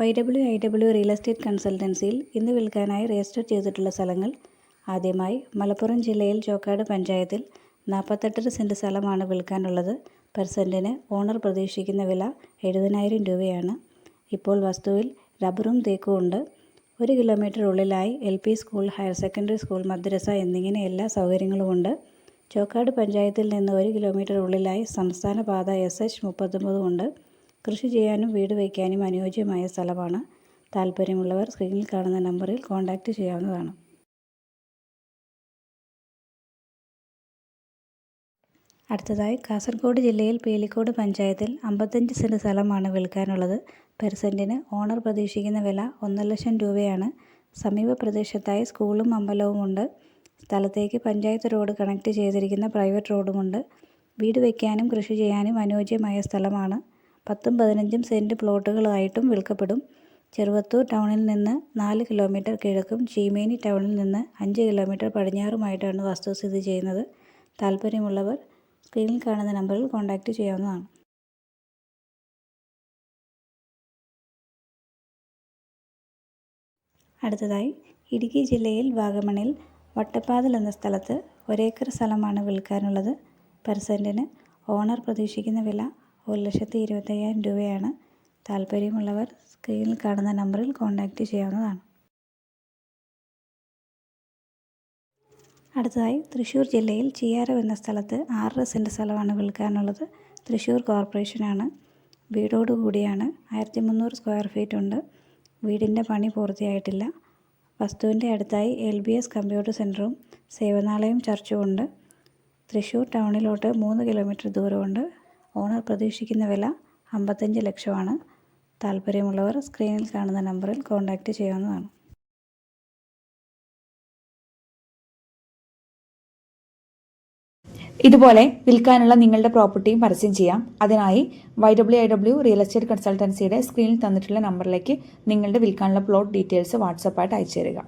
YWIW real estate കൺസൾട്ടൻസിയിൽ ഇന്ന് വിൽക്കാനായി register ചെയ്തിട്ടുള്ള സ്ഥലങ്ങൾ. ആദ്യമായി മലപ്പുറം ജില്ലയിൽ ചോക്കാട് പഞ്ചായത്തിൽ 48 സെൻറ് സ്ഥലമാണ് വിൽക്കാനുള്ളത്. പെർ സെൻറ്റിന് ഓണർ പ്രതീക്ഷിക്കുന്ന വില 70,000 രൂപയാണ്. ഇപ്പോൾ വസ്തുവിൽ റബ്ബറും തേക്കും ഉണ്ട്. 1 കിലോമീറ്റർ ഉള്ളിലായി LP school, higher secondary school, മദ്രസ എന്നിങ്ങനെ എല്ലാ സൗകര്യങ്ങളുമുണ്ട്. ചോക്കാട് പഞ്ചായത്തിൽ നിന്ന് 1 കിലോമീറ്റർ ഉള്ളിലായി സംസ്ഥാന പാത SH39 ഉണ്ട്. കൃഷി ചെയ്യാനും വീട് വയ്ക്കാനും അനുയോജ്യമായ സ്ഥലമാണ്. താൽപ്പര്യമുള്ളവർ സ്ക്രീനിൽ കാണുന്ന നമ്പറിൽ കോൺടാക്റ്റ് ചെയ്യാവുന്നതാണ്. അടുത്തതായി കാസർഗോഡ് ജില്ലയിൽ പീലിക്കോട് പഞ്ചായത്തിൽ 55 സെൻറ് സ്ഥലമാണ് വിൽക്കാനുള്ളത്. പെർ സെൻറ്റിന് ഓണർ പ്രതീക്ഷിക്കുന്ന വില 1,00,000 രൂപയാണ്. സമീപ പ്രദേശത്തായി സ്കൂളും അമ്പലവും ഉണ്ട്. സ്ഥലത്തേക്ക് പഞ്ചായത്ത് റോഡ് കണക്ട് ചെയ്തിരിക്കുന്ന പ്രൈവറ്റ് റോഡുമുണ്ട്. വീട് വയ്ക്കാനും കൃഷി ചെയ്യാനും അനുയോജ്യമായ സ്ഥലമാണ്. 10-15 സെൻറ് പ്ലോട്ടുകളായിട്ടും വിൽക്കപ്പെടും. ചെറുവത്തൂർ ടൗണിൽ നിന്ന് 4 കിലോമീറ്റർ കിഴക്കും ചീമേനി ടൗണിൽ നിന്ന് 5 കിലോമീറ്റർ പടിഞ്ഞാറുമായിട്ടാണ് വസ്തു സ്ഥിതി ചെയ്യുന്നത്. താൽപ്പര്യമുള്ളവർ സ്ക്രീനിൽ കാണുന്ന നമ്പറിൽ കോൺടാക്റ്റ് ചെയ്യാവുന്നതാണ്. അടുത്തതായി ഇടുക്കി ജില്ലയിൽ വാഗമണിൽ വട്ടപ്പാതൽ എന്ന സ്ഥലത്ത് 1 ഏക്കർ സ്ഥലമാണ് വിൽക്കാനുള്ളത്. പെർ സെൻറ്റിന് ഓണർ പ്രതീക്ഷിക്കുന്ന വില 1,25,000 രൂപയാണ്. താൽപ്പര്യമുള്ളവർ സ്ക്രീനിൽ കാണുന്ന നമ്പറിൽ കോൺടാക്റ്റ് ചെയ്യാവുന്നതാണ്. അടുത്തതായി തൃശ്ശൂർ ജില്ലയിൽ ചിയാരം എന്ന സ്ഥലത്ത് 6 സെൻറ് സ്ഥലമാണ് വിൽക്കാനുള്ളത്. തൃശ്ശൂർ കോർപ്പറേഷനാണ്. വീടോടുകൂടിയാണ്. 1300 സ്ക്വയർ ഫീറ്റ് ഉണ്ട്. വീടിൻ്റെ പണി പൂർത്തിയായിട്ടില്ല. വസ്തുവിൻ്റെ അടുത്തായി LBS കമ്പ്യൂട്ടർ സെൻറ്ററും സേവനാലയം ചർച്ചും ഉണ്ട്. തൃശ്ശൂർ ടൗണിലോട്ട് 3 കിലോമീറ്റർ ദൂരമുണ്ട്. ഓണർ പ്രതീക്ഷിക്കുന്ന വില 55 ലക്ഷമാണ്. താൽപ്പര്യമുള്ളവർ സ്ക്രീനിൽ കാണുന്ന നമ്പറിൽ കോൺടാക്റ്റ് ചെയ്യാവുന്നതാണ്. ഇതുപോലെ വിൽക്കാനുള്ള നിങ്ങളുടെ പ്രോപ്പർട്ടിയും പരസ്യം ചെയ്യാം. അതിനായി YWIW റിയൽ എസ്റ്റേറ്റ് കൺസൾട്ടൻസിയുടെ സ്ക്രീനിൽ തന്നിട്ടുള്ള നമ്പറിലേക്ക് നിങ്ങളുടെ വിൽക്കാനുള്ള പ്ലോട്ട് ഡീറ്റെയിൽസ് വാട്സാപ്പായിട്ട് അയച്ചു തരിക.